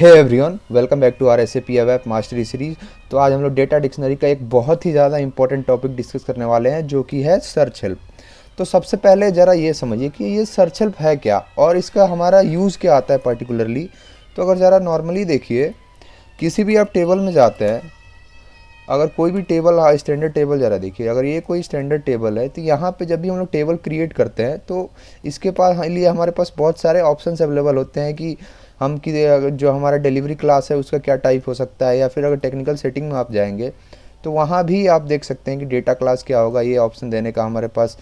Hey everyone, welcome back to our SAP web mastery series. तो आज हम लोग डेटा डिक्शनरी का एक बहुत ही ज़्यादा इंपॉर्टेंट टॉपिक डिस्कस करने वाले हैं, जो कि है सर्च हेल्प। तो सबसे पहले ज़रा ये समझिए कि ये सर्च हेल्प है क्या और इसका हमारा यूज़ क्या आता है पर्टिकुलरली। तो अगर ज़रा नॉर्मली देखिए, किसी भी आप टेबल में जाते हैं, अगर कोई भी टेबल, हाँ स्टैंडर्ड टेबल ज़रा देखिए, अगर ये कोई स्टैंडर्ड टेबल है तो यहाँ पे जब भी हम लोग टेबल क्रिएट करते हैं तो इसके पास लिए हमारे पास बहुत सारे ऑप्शंस अवेलेबल होते हैं कि हम कि जो हमारा डिलीवरी क्लास है उसका क्या टाइप हो सकता है, या फिर अगर टेक्निकल सेटिंग में आप जाएंगे तो वहाँ भी आप देख सकते हैं कि डेटा क्लास क्या होगा, ये ऑप्शन देने का हमारे पास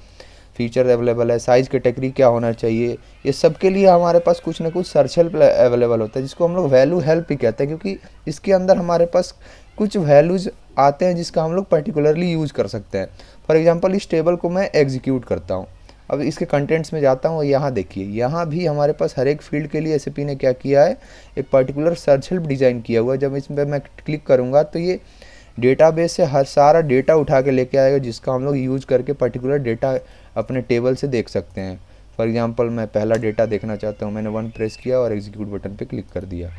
फीचर अवेलेबल है। साइज़ कैटेगरी क्या होना चाहिए, ये सब के लिए हमारे पास कुछ ना कुछ सर्च हेल्प अवेलेबल होता है, जिसको हम लोग वैल्यू हेल्प ही कहते हैं, क्योंकि इसके अंदर हमारे पास कुछ वैल्यूज़ आते हैं जिसका हम लोग पर्टिकुलरली यूज़ कर सकते हैं। फॉर एग्जांपल इस टेबल को मैं एग्जीक्यूट करता हूँ, अब इसके कंटेंट्स में जाता हूँ और यहाँ देखिए, यहाँ भी हमारे पास हर एक फील्ड के लिए एसएपी ने क्या किया है, एक पर्टिकुलर सर्च हेल्प डिज़ाइन किया हुआ है। जब इसमें मैं क्लिक करूँगा तो ये डेटाबेस से हर सारा डेटा उठा के लेके आएगा, जिसका हम लोग यूज़ करके पर्टिकुलर डेटा अपने टेबल से देख सकते हैं। फॉर एग्जांपल मैं पहला डेटा देखना चाहता हूँ, मैंने 1 प्रेस किया और एग्जीक्यूट बटन पे क्लिक कर दिया।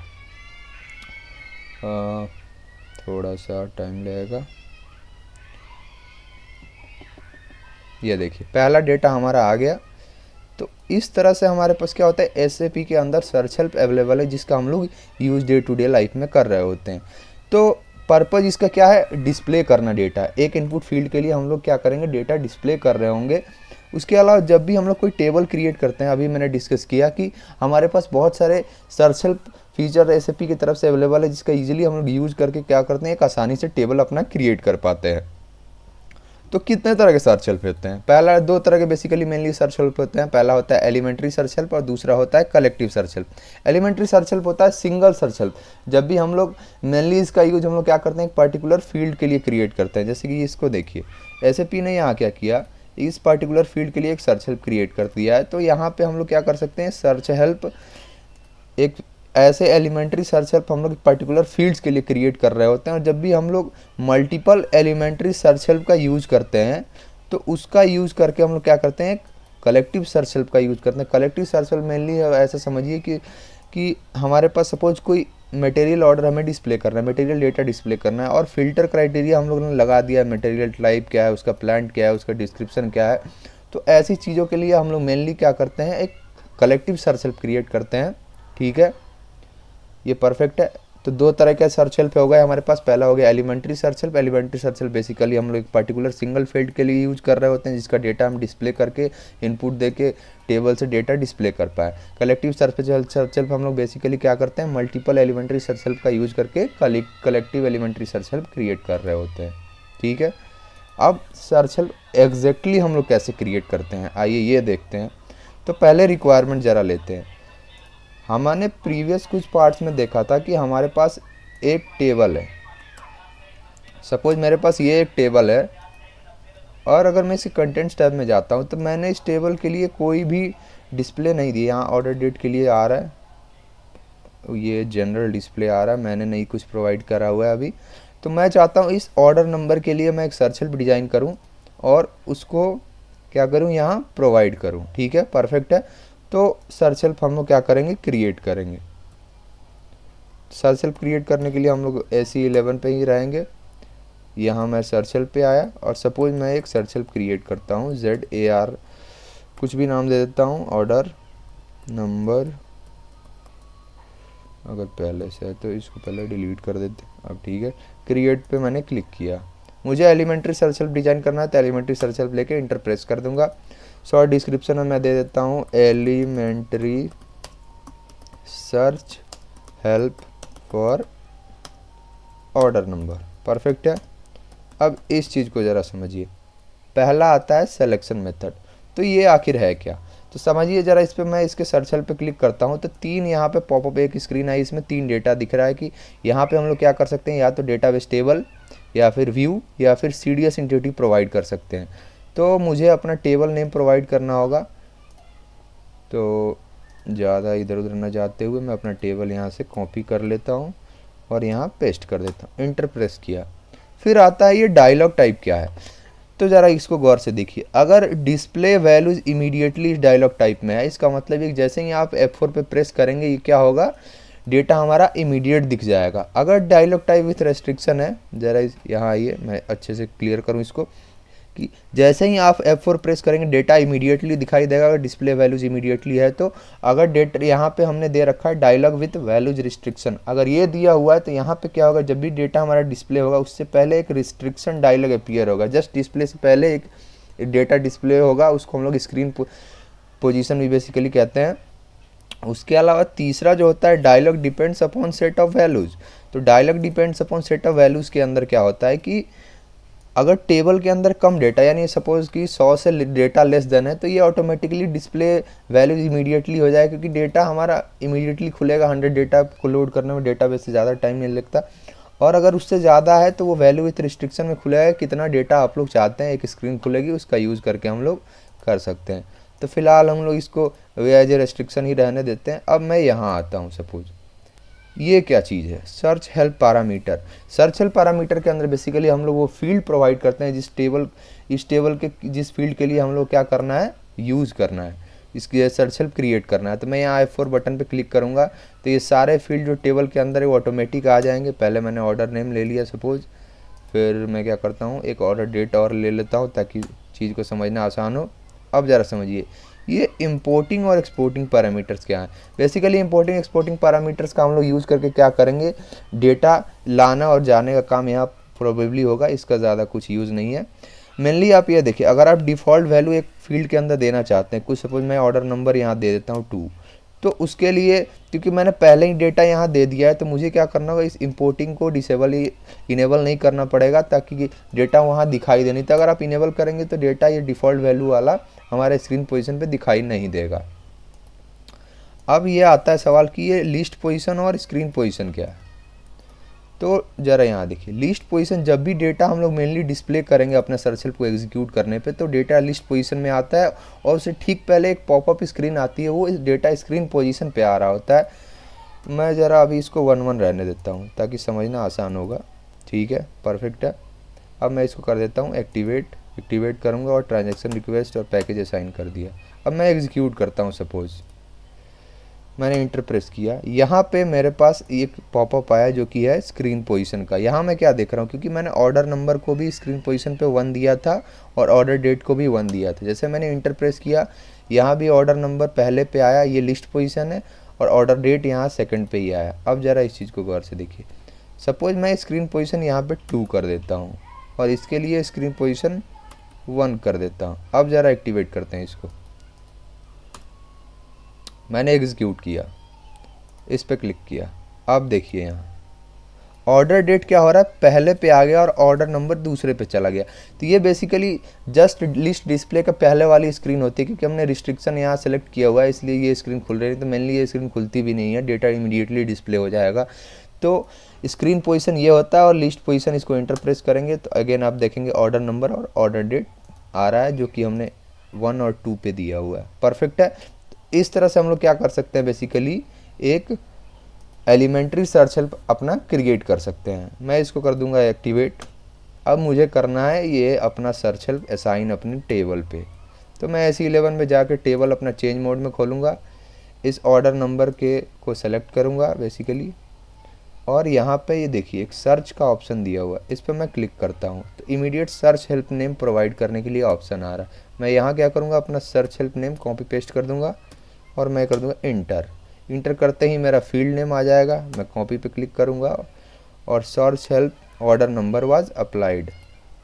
थोड़ा सा टाइम लगेगा। ये देखिए पहला डेटा हमारा आ गया। तो इस तरह से हमारे पास क्या होता है, एसएपी के अंदर सर्च हेल्प अवेलेबल है, जिसका हम लोग use day to day life में कर रहे होते हैं। तो पर्पज़ इसका क्या है, डिस्प्ले करना डेटा। एक इनपुट फील्ड के लिए हम लोग क्या करेंगे, डेटा डिस्प्ले कर रहे होंगे। उसके अलावा जब भी हम लोग कोई टेबल क्रिएट करते हैं, अभी मैंने डिस्कस किया कि हमारे पास बहुत सारे सर्च हेल्प फीचर एसएपी की तरफ से अवेलेबल है, जिसका ईजिली हम लोग यूज़ करके क्या करते हैं, एक आसानी से टेबल अपना क्रिएट कर पाते हैं। तो कितने तरह के सर्च हेल्प होते हैं, पहला दो तरह के बेसिकली मेनली सर्च हेल्प होते हैं। पहला होता है एलिमेंट्री सर्च हेल्प और दूसरा होता है collective search help. Elementary search help होता है सिंगल सर्च हेल्प। जब भी हम लोग मेनली इसका यूज हम लोग क्या करते हैं, एक पर्टिकुलर फील्ड के लिए क्रिएट करते हैं। जैसे कि इसको देखिए, एसएपी ने यहाँ क्या किया, इस पर्टिकुलर फील्ड के लिए एक सर्च हेल्प क्रिएट कर दिया है। तो यहाँ पे हम लोग क्या कर सकते हैं, सर्च हेल्प एक ऐसे एलिमेंट्री सर्च हेल्प हम लोग पर्टिकुलर फील्ड्स के लिए क्रिएट कर रहे होते हैं। और जब भी हम लोग मल्टीपल एलिमेंट्री सर्च हेल्प का यूज़ करते हैं तो उसका यूज़ करके हम लोग क्या करते हैं, कलेक्टिव सर्च हेल्प का यूज़ करते हैं। कलेक्टिव सर्च हेल्प मेनली ऐसा समझिए कि हमारे पास सपोज कोई मटेरियल ऑर्डर हमें डिस्प्ले करना है, मटेरियल डेटा डिस्प्ले करना है, और फिल्टर क्राइटेरिया हम लोगों ने लगा दिया है, मटेरियल टाइप क्या है, उसका प्लांट क्या है, उसका डिस्क्रिप्शन क्या है। तो ऐसी चीज़ों के लिए हम लोग मेनली क्या करते हैं, एक कलेक्टिव सर्च हेल्प क्रिएट करते हैं। ठीक है, ये परफेक्ट है। तो दो तरह के सर्च हेल्प हो गए हमारे पास। पहला हो गया elementary search help. Elementary search help basically हम लोग एक पर्टिकुलर सिंगल फील्ड के लिए यूज कर रहे होते हैं, जिसका डेटा हम डिस्प्ले करके इनपुट दे के टेबल से डेटा डिस्प्ले कर पाए। कलेक्टिव सर्च हेल्प हम लोग बेसिकली क्या करते हैं, मल्टीपल एलिमेंट्री सर्च हेल्प का यूज करके collective elementary search help create कर रहे होते हैं। ठीक है, अब सर्च हेल्प एग्जैक्टली हम लोग कैसे क्रिएट करते हैं, आइए ये देखते हैं। तो पहले रिक्वायरमेंट ज़रा लेते हैं। हमने प्रीवियस कुछ पार्ट्स में देखा था कि हमारे पास एक टेबल है। सपोज मेरे पास ये एक टेबल है, और अगर मैं इसी कंटेंट्स टैब में जाता हूँ तो मैंने इस टेबल के लिए कोई भी डिस्प्ले नहीं दी। यहाँ ऑर्डर डेट के लिए आ रहा है, ये जनरल डिस्प्ले आ रहा है, मैंने नहीं कुछ प्रोवाइड करा हुआ है अभी। तो मैं चाहता हूँ इस ऑर्डर नंबर के लिए मैं एक सर्च हेल्प डिज़ाइन करूँ और उसको क्या करूँ, यहाँ प्रोवाइड करूँ। ठीक है, परफेक्ट है। तो सर्च हेल्प हम लोग क्या करेंगे, क्रिएट करेंगे। सर्च हेल्प क्रिएट करने के लिए हम लोग AC11 पे ही रहेंगे। यहाँ मैं सर्च हेल्प पे आया और सपोज मैं एक सर्च हेल्प क्रिएट करता हूँ, ZAR कुछ भी नाम दे देता हूँ, ऑर्डर नंबर। अगर पहले से है तो इसको पहले डिलीट कर देते। अब ठीक है, क्रिएट पे मैंने क्लिक किया। मुझे एलिमेंट्री सर्च हेल्प डिज़ाइन करना है तो एलिमेंट्री सर्च हेल्प लेके इंटर प्रेस कर दूंगा। शॉर्ट डिस्क्रिप्शन में मैं दे देता हूँ elementary search help for order number. Perfect है। अब इस चीज़ को ज़रा समझिए, पहला आता है सिलेक्शन मेथड। तो ये आखिर है क्या, तो समझिए ज़रा। इस पर मैं इसके सर्च हेल्प पे क्लिक करता हूँ तो तीन यहाँ पे पॉपअप एक स्क्रीन आई, इसमें तीन डेटा दिख रहा है कि यहाँ पे हम लोग क्या कर सकते हैं, या तो डेटाबेस टेबल, या फिर व्यू, या फिर CDS एंटिटी प्रोवाइड कर सकते हैं। तो मुझे अपना टेबल नेम प्रोवाइड करना होगा। तो ज़्यादा इधर उधर न जाते हुए मैं अपना टेबल यहाँ से कॉपी कर लेता हूँ और यहाँ पेस्ट कर देता हूँ, इंटर प्रेस किया। फिर आता है ये डायलॉग टाइप क्या है। तो ज़रा इसको गौर से देखिए, अगर डिस्प्ले वैल्यूज इमीडिएटली इस डायलॉग टाइप में है, इसका मतलब है जैसे ही आप F4 पे प्रेस करेंगे ये क्या होगा, डेटा हमारा इमीडिएट दिख जाएगा। अगर डायलॉग टाइप विथ रेस्ट्रिक्शन है, ज़रा यहाँ आइए मैं अच्छे से क्लियर करूँ इसको, कि जैसे ही आप F4 प्रेस करेंगे डेटा इमीडिएटली दिखाई देगा अगर डिस्प्ले वैल्यूज इमीडिएटली है तो। अगर डेटा यहाँ पे हमने दे रखा है डायलॉग विथ वैल्यूज रिस्ट्रिक्शन, अगर ये दिया हुआ है तो यहाँ पे क्या होगा, जब भी डेटा हमारा डिस्प्ले होगा उससे पहले एक रिस्ट्रिक्शन डायलॉग अपीयर होगा। जस्ट डिस्प्ले से पहले एक डेटा डिस्प्ले होगा, उसको हम लोग स्क्रीन पोजीशन भी बेसिकली कहते हैं। उसके अलावा तीसरा जो होता है dialogue depends upon set of values. तो dialogue depends upon set of values के अंदर क्या होता है कि अगर टेबल के अंदर कम डेटा, यानी सपोज कि 100 से डेटा लेस देन है, तो ये ऑटोमेटिकली डिस्प्ले वैल्यूज इमीडिएटली हो जाए, क्योंकि डेटा हमारा इमीडिएटली खुलेगा। 100 डेटा को लोड करने में डेटाबेस से ज़्यादा टाइम नहीं लगता। और अगर उससे ज़्यादा है तो वो वैल्यू विथ रिस्ट्रिक्शन में खुलेगा, कितना डेटा आप लोग चाहते हैं एक स्क्रीन खुलेगी उसका यूज़ करके हम लोग कर सकते हैं। तो फिलहाल हम लोग इसको एज ए रेस्ट्रिक्शन ही रहने देते हैं। अब मैं यहाँ आता हूँ, सपोज ये क्या चीज़ है, search help parameter. Search help parameter के अंदर बेसिकली हम लोग वो फील्ड प्रोवाइड करते हैं इस टेबल के जिस फील्ड के लिए हम लोग क्या करना है, यूज़ करना है, इसकी सर्च हेल्प क्रिएट करना है। तो मैं यहाँ F4 बटन पे क्लिक करूँगा तो ये सारे फील्ड जो टेबल के अंदर है वो ऑटोमेटिक आ जाएंगे। पहले मैंने ऑर्डर नेम ले लिया सपोज, फिर मैं क्या करता हूँ एक ऑर्डर डेट और ले लेता हूँ ताकि चीज़ को समझना आसान हो। अब ज़रा समझिए ये इंपोर्टिंग और एक्सपोर्टिंग पैरामीटर्स क्या हैं। बेसिकली इंपोर्टिंग एक्सपोर्टिंग पैरामीटर्स का हम लोग यूज़ करके क्या करेंगे, डेटा लाना और जाने का काम यहाँ प्रोबेबली होगा, इसका ज़्यादा कुछ यूज़ नहीं है। मेनली आप ये देखिए, अगर आप डिफ़ॉल्ट वैल्यू एक फील्ड के अंदर देना चाहते हैं, कुछ सपोज मैं ऑर्डर नंबर यहाँ दे देता हूँ 2, तो उसके लिए क्योंकि मैंने पहले ही डेटा यहाँ दे दिया है तो मुझे क्या करना होगा, इस इंपोर्टिंग को इनेबल नहीं करना पड़ेगा ताकि डेटा वहाँ दिखाई दे। नहीं तो अगर आप इनेबल करेंगे तो डेटा ये डिफ़ॉल्ट वैल्यू वाला हमारे स्क्रीन पोजीशन पे दिखाई नहीं देगा। अब ये आता है सवाल कि ये लिस्ट पोजीशन और स्क्रीन पोजीशन क्या है। तो ज़रा यहाँ देखिए, लिस्ट पोजीशन जब भी डेटा हम लोग मेनली डिस्प्ले करेंगे अपने सर्च हेल्प को एग्जीक्यूट करने पे तो डेटा लिस्ट पोजीशन में आता है और उससे ठीक पहले एक पॉपअप स्क्रीन आती है, वो इस डेटा स्क्रीन पोजीशन पे आ रहा होता है। मैं ज़रा अभी इसको 1-1 रहने देता हूँ ताकि समझना आसान होगा। ठीक है, परफेक्ट है। अब मैं इसको कर देता हूँ एक्टिवेट करूँगा और ट्रांजैक्शन रिक्वेस्ट और पैकेज असाइन कर दिया। अब मैं एग्जीक्यूट करता हूँ, सपोज़ मैंने इंटर प्रेस किया, यहाँ पे मेरे पास एक पॉपअप आया जो कि है स्क्रीन पोजीशन का। यहाँ मैं क्या देख रहा हूँ, क्योंकि मैंने ऑर्डर नंबर को भी स्क्रीन पोजीशन पे 1 दिया था और ऑर्डर डेट को भी 1 दिया था। जैसे मैंने इंटर प्रेस किया यहाँ भी ऑर्डर नंबर पहले पे आया, ये लिस्ट पोजीशन है, और ऑर्डर डेट यहाँ सेकंड पे ही आया। अब ज़रा इस चीज़ को गौर से देखिए, सपोज मैं स्क्रीन पोजीशन यहाँ पे 2 कर देता हूँ और इसके लिए स्क्रीन पोजीशन 1 कर देता हूँ। अब ज़रा एक्टिवेट करते हैं इसको, मैंने एग्जीक्यूट किया, इस पर क्लिक किया। अब देखिए यहाँ ऑर्डर डेट क्या हो रहा है, पहले पे आ गया और ऑर्डर नंबर दूसरे पे चला गया। तो ये बेसिकली जस्ट लिस्ट डिस्प्ले का पहले वाली स्क्रीन होती है, क्योंकि हमने रिस्ट्रिक्शन यहाँ सेलेक्ट किया हुआ है इसलिए ये स्क्रीन खुल रही है। तो मेनली ये स्क्रीन खुलती भी नहीं है, डेटा इमीडिएटली डिस्प्ले हो जाएगा। तो स्क्रीन पोजीशन ये होता है और लिस्ट पोजीशन इसको इंटर प्रेस करेंगे तो अगेन आप देखेंगे ऑर्डर नंबर और ऑर्डर डेट आ रहा है जो कि हमने 1 और 2 पे दिया हुआ है। परफेक्ट है। इस तरह से हम लोग क्या कर सकते हैं, बेसिकली एक एलिमेंट्री सर्च हेल्प अपना क्रिएट कर सकते हैं। मैं इसको कर दूंगा एक्टिवेट। अब मुझे करना है ये अपना सर्च हेल्प असाइन अपने टेबल पे। तो मैं SE11 में जाकर टेबल अपना चेंज मोड में खोलूँगा, इस ऑर्डर नंबर के को सेलेक्ट करूँगा बेसिकली, और यहाँ पे ये देखिए एक सर्च का ऑप्शन दिया हुआ है, इस पर मैं क्लिक करता हूँ तो immediate search help name provide करने के लिए ऑप्शन आ रहा है। मैं यहाँ क्या करूँगा, अपना search help name copy paste कर दूँगा और मैं कर दूँगा इंटर करते ही मेरा फील्ड नेम आ जाएगा। मैं कॉपी पे क्लिक करूँगा और search help order number was applied,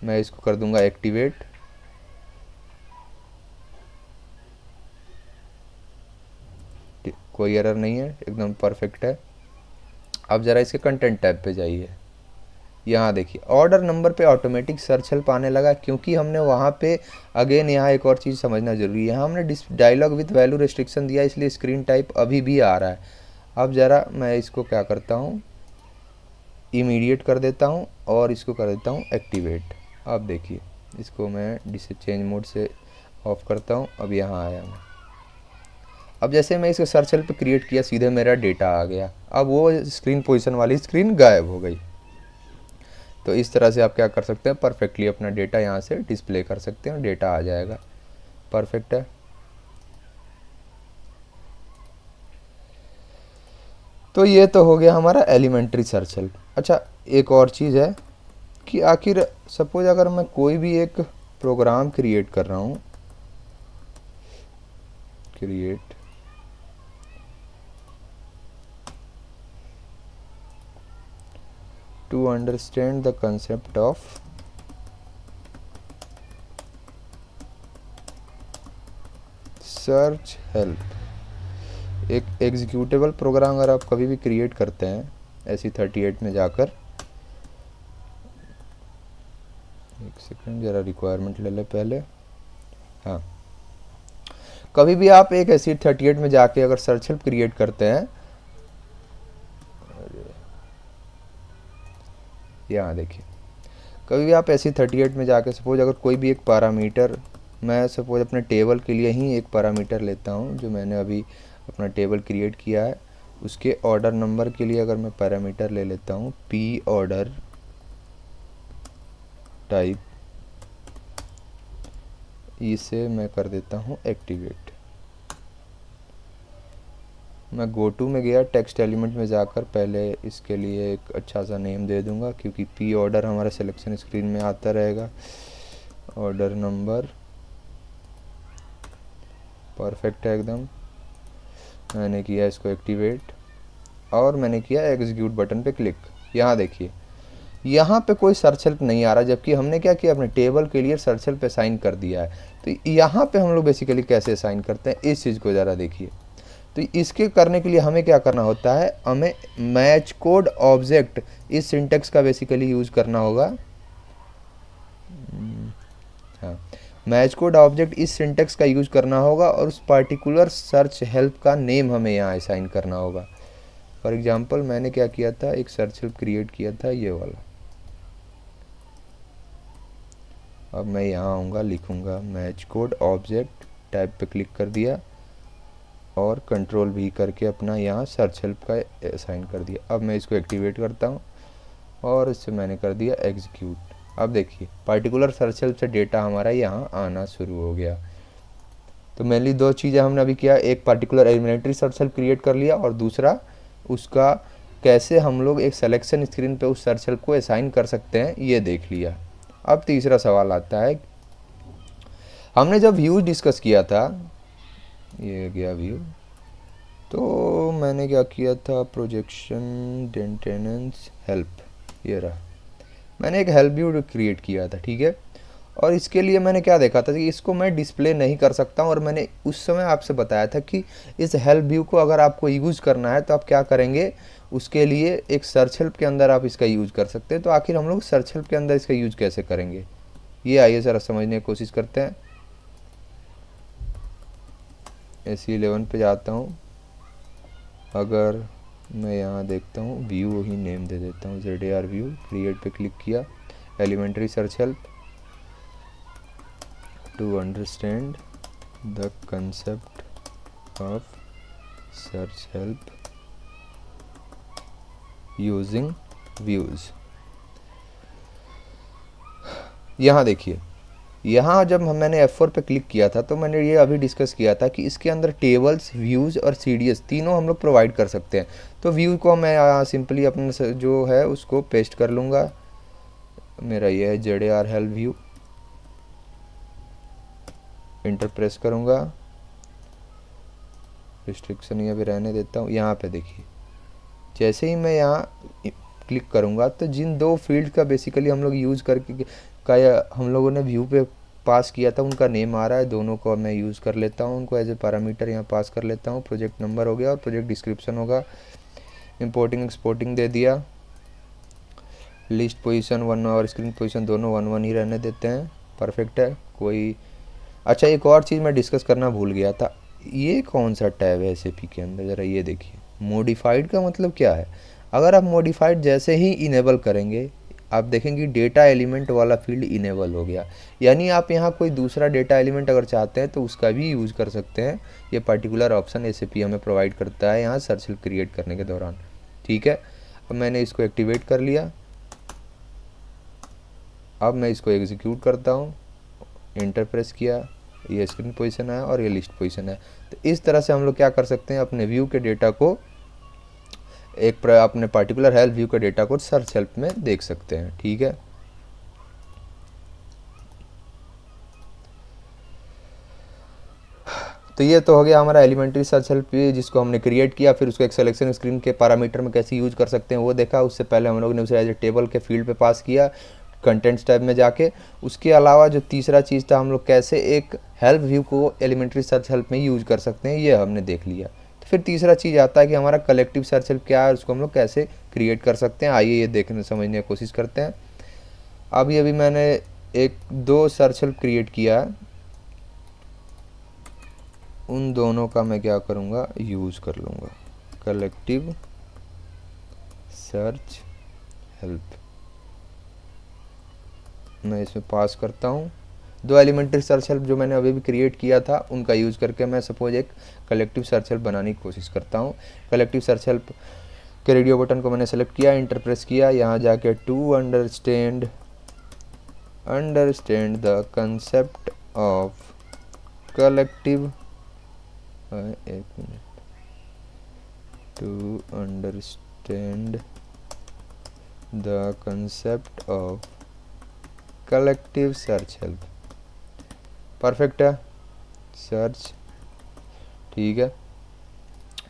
मैं इसको कर दूँगा एक्टिवेट। कोई एरर नहीं है, एकदम परफेक्ट है। अब ज़रा इसके कंटेंट टैब पे जाइए, यहाँ देखिए ऑर्डर नंबर पे ऑटोमेटिक सर्च हेल्प आने लगा, क्योंकि हमने वहाँ पे अगेन यहाँ एक और चीज़ समझना ज़रूरी है, यहाँ हमने डायलॉग विथ वैल्यू रेस्ट्रिक्शन दिया इसलिए स्क्रीन टाइप अभी भी आ रहा है। अब ज़रा मैं इसको क्या करता हूँ, इमीडिएट कर देता हूँ और इसको कर देता हूँ एक्टिवेट। अब देखिए इसको मैं चेंज मोड से ऑफ करता हूँ। अब यहाँ आया मैं, अब जैसे मैं इसको सर्च हेल्प क्रिएट किया सीधे मेरा डेटा आ गया। अब वो स्क्रीन पोजीशन वाली स्क्रीन गायब हो गई। तो इस तरह से आप क्या कर सकते हैं, परफेक्टली अपना डेटा यहाँ से डिस्प्ले कर सकते हैं, डेटा आ जाएगा। परफेक्ट है। तो ये तो हो गया हमारा एलिमेंट्री सर्च हेल्प। अच्छा, एक और चीज़ है कि आखिर सपोज अगर मैं कोई भी एक प्रोग्राम क्रिएट कर रहा हूँ, create to understand the concept of search help, एक एग्जीक्यूटेबल प्रोग्राम अगर आप कभी भी क्रिएट करते हैं SE38 में जाकर, एक सेकंड ज़रा रिक्वायरमेंट ले ले पहले। हाँ, कभी भी आप एक SE38 में जाके अगर सर्च हेल्प क्रिएट करते हैं, यहाँ देखिए, कभी भी आप SE38 में जाके सपोज अगर कोई भी एक पैरामीटर, मैं सपोज अपने टेबल के लिए ही एक पैरामीटर लेता हूँ जो मैंने अभी अपना टेबल क्रिएट किया है, उसके ऑर्डर नंबर के लिए अगर मैं पैरामीटर ले लेता हूँ p ऑर्डर टाइप, इसे मैं कर देता हूँ एक्टिवेट। मैं गो टू में गया, टेक्स्ट एलिमेंट में जाकर पहले इसके लिए एक अच्छा सा नेम दे दूंगा, क्योंकि p ऑर्डर हमारा सिलेक्शन स्क्रीन में आता रहेगा। ऑर्डर नंबर परफेक्ट है एकदम। मैंने किया इसको एक्टिवेट और मैंने किया एग्जीक्यूट बटन पे क्लिक। यहाँ देखिए, यहाँ पे कोई सर्च हेल्प नहीं आ रहा, जबकि हमने क्या किया, अपने टेबल के लिए सर्च हेल्प असाइन कर दिया है। तो यहाँ पे हम लोग बेसिकली कैसे असाइन करते हैं, इस चीज़ को ज़रा देखिए। तो इसके करने के लिए हमें क्या करना होता है, हमें मैच कोड ऑब्जेक्ट, इस सिंटेक्स का बेसिकली यूज़ करना होगा। हाँ, मैच कोड ऑब्जेक्ट इस सिंटेक्स का यूज़ करना होगा और उस पार्टिकुलर सर्च हेल्प का नेम हमें यहाँ असाइन करना होगा। फॉर एग्जांपल मैंने क्या किया था, एक सर्च हेल्प क्रिएट किया था ये वाला। अब मैं यहाँ आऊँगा, लिखूँगा मैच कोड ऑब्जेक्ट, टाइप पे क्लिक कर दिया और कंट्रोल भी करके अपना यहाँ सर्च हेल्प का असाइन कर दिया। अब मैं इसको एक्टिवेट करता हूँ और इससे मैंने कर दिया एग्जीक्यूट। अब देखिए, पार्टिकुलर सर्च हेल्प से डेटा हमारा यहाँ आना शुरू हो गया। तो मेनली दो चीज़ें हमने अभी किया, एक particular elementary search help create कर लिया और दूसरा उसका कैसे हम लोग एक सिलेक्शन स्क्रीन पे उस सर्च हेल्प को असाइन कर सकते हैं, ये देख लिया। अब तीसरा सवाल आता है, हमने जब व्यू डिस्कस किया था, ये गया व्यू, तो मैंने क्या किया था, प्रोजेक्शन मेंटेनेंस हेल्प, ये रहा, मैंने एक हेल्प व्यू क्रिएट किया था, ठीक है। और इसके लिए मैंने क्या देखा था कि इसको मैं डिस्प्ले नहीं कर सकता हूँ, और मैंने उस समय आपसे बताया था कि इस हेल्प व्यू को अगर आपको यूज़ करना है तो आप क्या करेंगे, उसके लिए एक सर्च हेल्प के अंदर आप इसका यूज़ कर सकते हैं। तो आखिर हम लोग सर्च हेल्प के अंदर इसका यूज़ कैसे करेंगे, ये आइए ज़रा समझने की कोशिश करते हैं। SE11 पे जाता हूँ, अगर मैं यहाँ देखता हूँ व्यू ही नेम दे देता हूँ, ZAR व्यू, क्रिएट पे क्लिक किया, elementary search help to understand the concept of search help using views. यहाँ देखिए, यहाँ जब मैंने F4 पे क्लिक किया था तो मैंने ये अभी डिस्कस किया था कि इसके अंदर टेबल्स, व्यूज़ और CDS तीनों हम लोग प्रोवाइड कर सकते हैं। तो व्यू को मैं यहाँ सिंपली अपने जो है उसको पेस्ट कर लूँगा, मेरा ये है ZAR help view, enter press करूँगा, रिस्ट्रिक्शन ये भी रहने देता हूँ। यहाँ पे देखिए, जैसे ही मैं यहाँ क्लिक करूँगा तो जिन दो फील्ड का बेसिकली हम लोग यूज़ करके हम लोगों ने व्यू पे पास किया था उनका नेम आ रहा है, दोनों को मैं यूज़ कर लेता हूँ, उनको एज ए पैरामीटर यहाँ पास कर लेता हूँ। प्रोजेक्ट नंबर हो गया और प्रोजेक्ट डिस्क्रिप्शन होगा, इंपोर्टिंग एक्सपोर्टिंग दे दिया, लिस्ट पोजीशन 1 और स्क्रीन पोजीशन दोनों 1 1 ही रहने देते हैं, परफेक्ट है। कोई अच्छा, एक और चीज़ मैं डिस्कस करना भूल गया था, ये कौन सा टैब है SAP के अंदर, ज़रा ये देखिए। मॉडिफाइड का मतलब क्या है, अगर आप मॉडिफाइड जैसे ही इनेबल करेंगे आप देखेंगे डेटा एलिमेंट वाला फील्ड इनेबल हो गया, यानी आप यहाँ कोई दूसरा डेटा एलिमेंट अगर चाहते हैं तो उसका भी यूज़ कर सकते हैं। ये पर्टिकुलर ऑप्शन SAP हमें प्रोवाइड करता है यहाँ सर्च हेल्प क्रिएट करने के दौरान, ठीक है। अब मैंने इसको एक्टिवेट कर लिया, अब मैं इसको एग्जीक्यूट करता हूँ, इंटर प्रेस किया, ये स्क्रीन पोजीशन है और ये लिस्ट पोजीशन है। तो इस तरह से हम लोग क्या कर सकते हैं, अपने व्यू के डेटा को अपने पर्टिकुलर हेल्प व्यू का डेटा को सर्च हेल्प में देख सकते हैं। ठीक है, तो ये तो हो गया हमारा एलिमेंट्री सर्च हेल्प जिसको हमने क्रिएट किया, फिर उसको एक सिलेक्शन स्क्रीन के पैरामीटर में कैसे यूज कर सकते हैं वो देखा। उससे पहले हम लोग ने उसे एज ए टेबल के फील्ड पे पास किया कंटेंट्स टैब में जाके। उसके अलावा जो तीसरा चीज़ था, हम लोग कैसे एक हेल्प व्यू को एलिमेंट्री सर्च हेल्प में यूज कर सकते हैं, ये हमने देख लिया। तो फिर तीसरा चीज़ आता है कि हमारा कलेक्टिव सर्च हेल्प क्या है, उसको हम लोग कैसे क्रिएट कर सकते हैं। आइए ये देखने समझने की कोशिश करते हैं। अभी मैंने एक दो सर्च हेल्प क्रिएट किया है, उन दोनों का मैं क्या करूँगा, यूज़ कर लूँगा। कलेक्टिव सर्च हेल्प मैं इसमें पास करता हूँ। दो एलिमेंट्री सर्च हेल्प जो मैंने अभी भी क्रिएट किया था उनका यूज़ करके मैं सपोज एक कलेक्टिव सर्च हेल्प बनाने की कोशिश करता हूँ। कलेक्टिव सर्च हेल्प के रेडियो बटन को मैंने सेलेक्ट किया, इंटर प्रेस किया, यहाँ जाके to understand the concept of collective, एक minute, to understand the concept of collective search help. Perfect है, सर्च। ठीक है,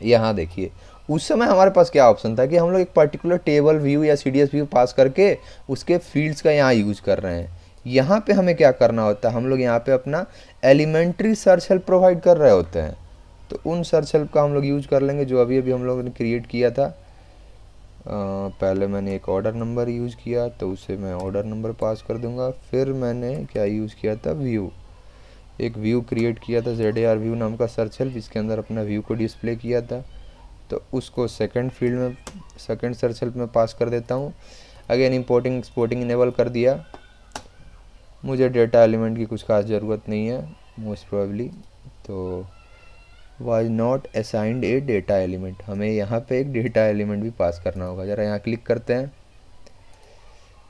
यहाँ देखिए उस समय हमारे पास क्या ऑप्शन था कि हम लोग एक पर्टिकुलर टेबल व्यू या CDS व्यू पास करके उसके फील्ड्स का यहाँ यूज कर रहे हैं। यहाँ पे हमें क्या करना होता है, हम लोग यहाँ पे अपना एलिमेंट्री सर्च हेल्प प्रोवाइड कर रहे होते हैं। तो उन सर्च हेल्प का हम लोग यूज कर लेंगे जो अभी हम लोगों ने क्रिएट किया था। पहले मैंने एक ऑर्डर नंबर यूज़ किया तो उसे मैं ऑर्डर नंबर पास कर दूंगा। फिर मैंने क्या यूज़ किया था, व्यू, एक व्यू क्रिएट किया था ZAR व्यू नाम का सर्च हेल्प, इसके अंदर अपना व्यू को डिस्प्ले किया था। तो उसको सेकंड फील्ड में, सेकंड सर्च हेल्प में पास कर देता हूँ। अगेन इंपोर्टिंग एक्सपोर्टिंग इनेबल कर दिया। मुझे डेटा एलिमेंट की कुछ खास ज़रूरत नहीं है मोस्ट प्रोबेबली, तो was not assigned A data element, हमें यहाँ पे एक डेटा एलिमेंट भी पास करना होगा। ज़रा यहाँ क्लिक करते हैं।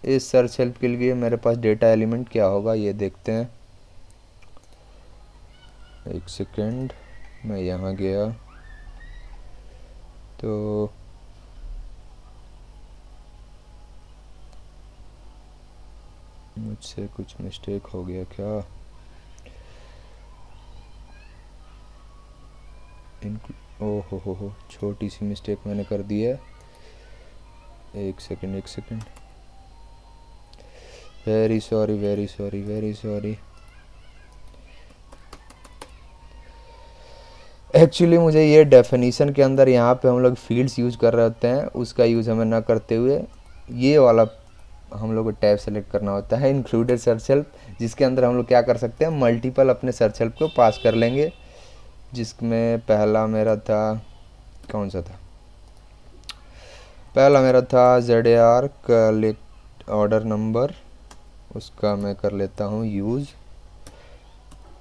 इस सर्च हेल्प के लिए मेरे पास डेटा एलिमेंट क्या होगा ये देखते हैं। एक सेकेंड, मैं यहाँ गया तो मुझसे कुछ मिस्टेक हो गया क्या, ओहो हो छोटी सी मिस्टेक मैंने कर दी है। एक सेकेंड, वेरी सॉरी। एक्चुअली मुझे ये डेफिनेशन के अंदर यहाँ पे हम लोग फील्ड्स यूज़ कर रहे होते हैं, उसका यूज़ हमें ना करते हुए ये वाला हम लोग को टैब सेलेक्ट करना होता है, इंक्लूडेड सर्च हेल्प, जिसके अंदर हम लोग क्या कर सकते हैं, मल्टीपल अपने सर्च हेल्प को पास कर लेंगे। जिसमें पहला मेरा था, कौन सा था, पहला मेरा था ZAR कलेक्ट ऑर्डर नंबर, उसका मैं कर लेता हूँ यूज़।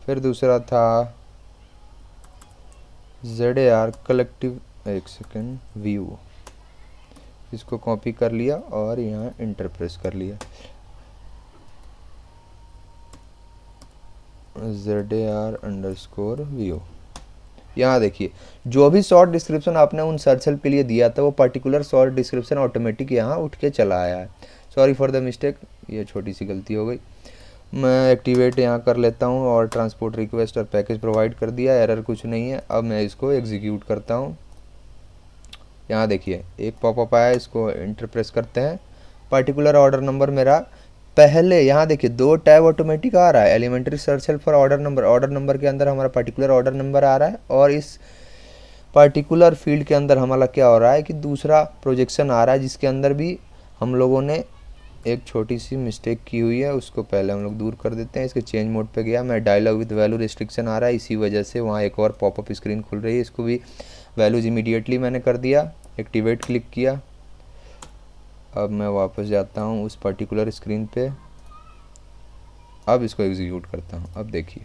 फिर दूसरा था ZAR कलेक्टिव, एक सेकेंड, व्यू, इसको कॉपी कर लिया और यहाँ इंटर प्रेस कर लिया। ZAR_व्यू, यहाँ देखिए जो भी शॉर्ट डिस्क्रिप्शन आपने उन सर्च हेल्प के लिए दिया था वो पर्टिकुलर शॉर्ट डिस्क्रिप्शन ऑटोमेटिक यहाँ उठ के चला आया है। सॉरी फॉर द मिस्टेक, ये छोटी सी गलती हो गई। मैं एक्टिवेट यहाँ कर लेता हूँ और ट्रांसपोर्ट रिक्वेस्ट और पैकेज प्रोवाइड कर दिया, एरर कुछ नहीं है। अब मैं इसको एग्जीक्यूट करता हूँ। यहाँ देखिए एक पॉपअप आया, इसको इंटर प्रेस करते हैं। पर्टिकुलर ऑर्डर नंबर मेरा पहले, यहाँ देखिए दो टैब ऑटोमेटिक आ रहा है, elementary search help for order number, order number के अंदर हमारा पर्टिकुलर ऑर्डर नंबर आ रहा है, और इस पर्टिकुलर फील्ड के अंदर हमारा क्या हो रहा है कि दूसरा प्रोजेक्शन आ रहा है, जिसके अंदर भी हम लोगों ने एक छोटी सी मिस्टेक की हुई है, उसको पहले हम लोग दूर कर देते हैं। इसके चेंज मोड पे गया मैं, डायलॉग विद वैल्यू रिस्ट्रिक्शन आ रहा है, इसी वजह से वहाँ एक और पॉपअप स्क्रीन खुल रही है, इसको भी वैल्यूज इमीडिएटली मैंने कर दिया, एक्टिवेट क्लिक किया। अब मैं वापस जाता हूँ उस पर्टिकुलर स्क्रीन पे, अब इसको एग्जीक्यूट करता हूँ। अब देखिए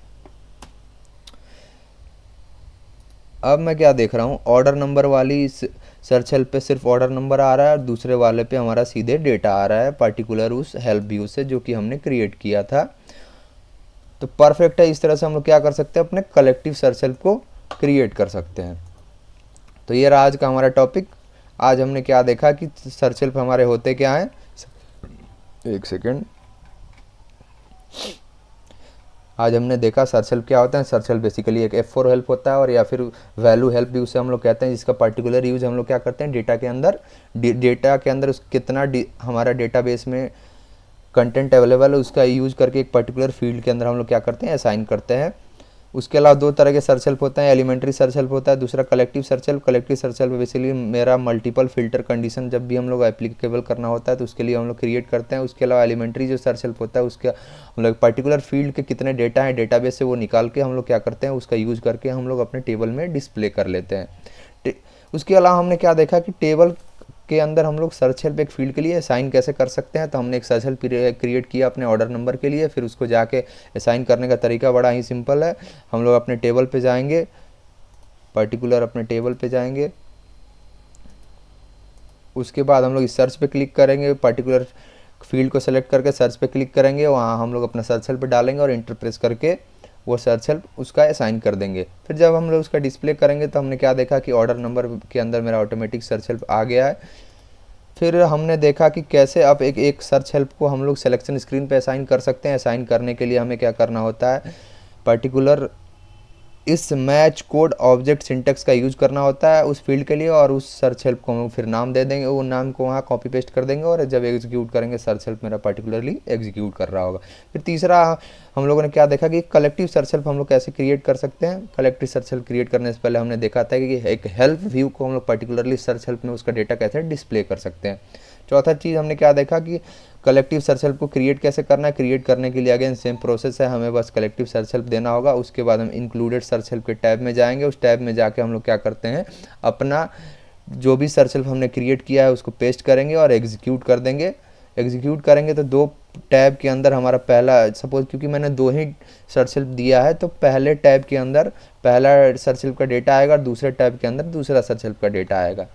अब मैं क्या देख रहा हूँ, ऑर्डर नंबर वाली इस सर्च हेल्प पे सिर्फ ऑर्डर नंबर आ रहा है और दूसरे वाले पे हमारा सीधे डेटा आ रहा है पर्टिकुलर उस हेल्प व्यू से जो कि हमने क्रिएट किया था। तो परफेक्ट है, इस तरह से हम लोग क्या कर सकते हैं, अपने कलेक्टिव सर्च हेल्प को क्रिएट कर सकते हैं। तो ये रहा आज का हमारा टॉपिक। आज हमने क्या देखा कि सर्च हेल्प हमारे होते क्या हैं, एक सेकेंड, आज हमने देखा सर्च हेल्प क्या होता है। सर्च हेल्प बेसिकली एक F4 हेल्प होता है, और या फिर वैल्यू हेल्प भी उसे हम लोग कहते हैं, जिसका पर्टिकुलर यूज़ हम लोग क्या करते हैं, डेटा के अंदर उस कितना हमारा डेटाबेस में कंटेंट अवेलेबल है उसका यूज़ करके एक पर्टिकुलर फील्ड के अंदर हम लोग क्या करते हैं, असाइन करते हैं। उसके अलावा दो तरह के सर्च हेल्प होते हैं, एलिमेंट्री सर्च हेल्प होता है, दूसरा collective search help. Collective search help basically मेरा मल्टीपल फिल्टर कंडीशन जब भी हम लोग एप्लीकेबल करना होता है तो उसके लिए हम लोग क्रिएट करते हैं। उसके अलावा एलिमेंट्री जो सर्च हेल्प होता है उसके हम लोग पर्टिकुलर फील्ड के कितने डेटा हैं डेटाबेस से वो निकाल के हम लोग क्या करते हैं, उसका यूज़ करके हम लोग अपने टेबल में डिस्प्ले कर लेते हैं। उसके अलावा हमने क्या देखा कि टेबल के अंदर हम लोग सर्च हेल्प एक फील्ड के लिए असाइन कैसे कर सकते हैं। तो हमने एक सर्च हेल्प क्रिएट किया अपने ऑर्डर नंबर के लिए, फिर उसको जाके असाइन करने का तरीका बड़ा ही सिंपल है। हम लोग अपने टेबल पे जाएंगे, पर्टिकुलर अपने टेबल पे जाएंगे, उसके बाद हम लोग इस सर्च पे क्लिक करेंगे, पर्टिकुलर फील्ड को सेलेक्ट करके सर्च पे क्लिक करेंगे, वहाँ हम लोग अपना सर्च हेल्प डालेंगे और इंटर प्रेस करके वो सर्च हेल्प उसका असाइन कर देंगे। फिर जब हम लोग उसका डिस्प्ले करेंगे तो हमने क्या देखा कि ऑर्डर नंबर के अंदर मेरा ऑटोमेटिक सर्च हेल्प आ गया है। फिर हमने देखा कि कैसे अब एक सर्च हेल्प को हम लोग सिलेक्शन स्क्रीन पे असाइन कर सकते हैं। असाइन करने के लिए हमें क्या करना होता है, पर्टिकुलर इस मैच कोड ऑब्जेक्ट सिंटेक्स का यूज़ करना होता है उस फील्ड के लिए, और उस सर्च हेल्प को हम फिर नाम दे देंगे, वो नाम को वहाँ कॉपी पेस्ट कर देंगे, और जब एग्जीक्यूट करेंगे सर्च हेल्प मेरा पर्टिकुलरली एग्जीक्यूट कर रहा होगा। फिर तीसरा हम लोगों ने क्या देखा कि कलेक्टिव सर्च हेल्प हम लोग कैसे क्रिएट कर सकते हैं। कलेक्टिव सर्च हेल्प क्रिएट करने से पहले हमने देखा था कि एक हेल्प व्यू को हम लोग पर्टिकुलरली सर्च हेल्प में उसका डेटा कैसे डिस्प्ले कर सकते हैं। चौथा चीज़ हमने क्या देखा कि कलेक्टिव सर्च हेल्प को क्रिएट कैसे करना है। क्रिएट करने के लिए अगेन सेम प्रोसेस है, हमें बस कलेक्टिव सर्च हेल्प देना होगा। उसके बाद हम इंक्लूडेड सर्च हेल्प के टैब में जाएंगे, उस टैब में जाके हम लोग क्या करते हैं, अपना जो भी सर्च हेल्प हमने क्रिएट किया है उसको पेस्ट करेंगे और एग्जीक्यूट कर देंगे। एग्जीक्यूट करेंगे तो दो टैब के अंदर हमारा पहला, सपोज क्योंकि मैंने दो ही सर्च हेल्प दिया है तो पहले टैब के अंदर पहला सर्च हेल्प का डेटा आएगा और दूसरे टैब के अंदर दूसरा सर्च हेल्प का डेटा आएगा।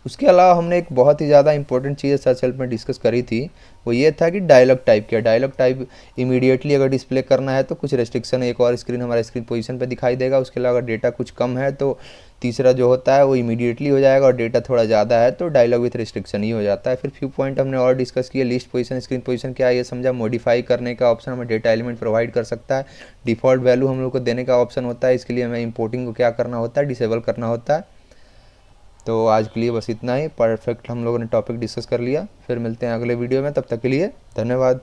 उसके अलावा हमने एक बहुत ही ज़्यादा इंपॉर्टेंट चीज़ सर्च हेल्प में डिस्कस करी थी, वो ये था कि डायलॉग टाइप क्या। डायलॉग टाइप इमीडिएटली अगर डिस्प्ले करना है तो कुछ रेस्ट्रिक्शन है, एक और स्क्रीन हमारा स्क्रीन पोजीशन पे दिखाई देगा। उसके अलावा अगर डेटा कुछ कम है तो तीसरा जो होता है वो इमीडिएटली हो जाएगा, और डेटा थोड़ा ज़्यादा है तो डायलॉग विथ रेस्ट्रिक्शन ही हो जाता है। फिर फ्यू पॉइंट हमने और डिस्कस किए, लिस्ट पोजीशन, स्क्रीन पोजीशन क्या है ये समझा, मॉडिफाई करने का ऑप्शन हमें डेटा एलिमेंट प्रोवाइड कर सकता है, डिफ़ॉल्ट वैल्यू हम लोग को देने का ऑप्शन होता है, इसके लिए हमें इंपोर्टिंग को क्या करना होता है, डिसेबल करना होता है। तो आज के लिए बस इतना ही, परफेक्ट हम लोगों ने टॉपिक डिस्कस कर लिया। फिर मिलते हैं अगले वीडियो में, तब तक के लिए धन्यवाद।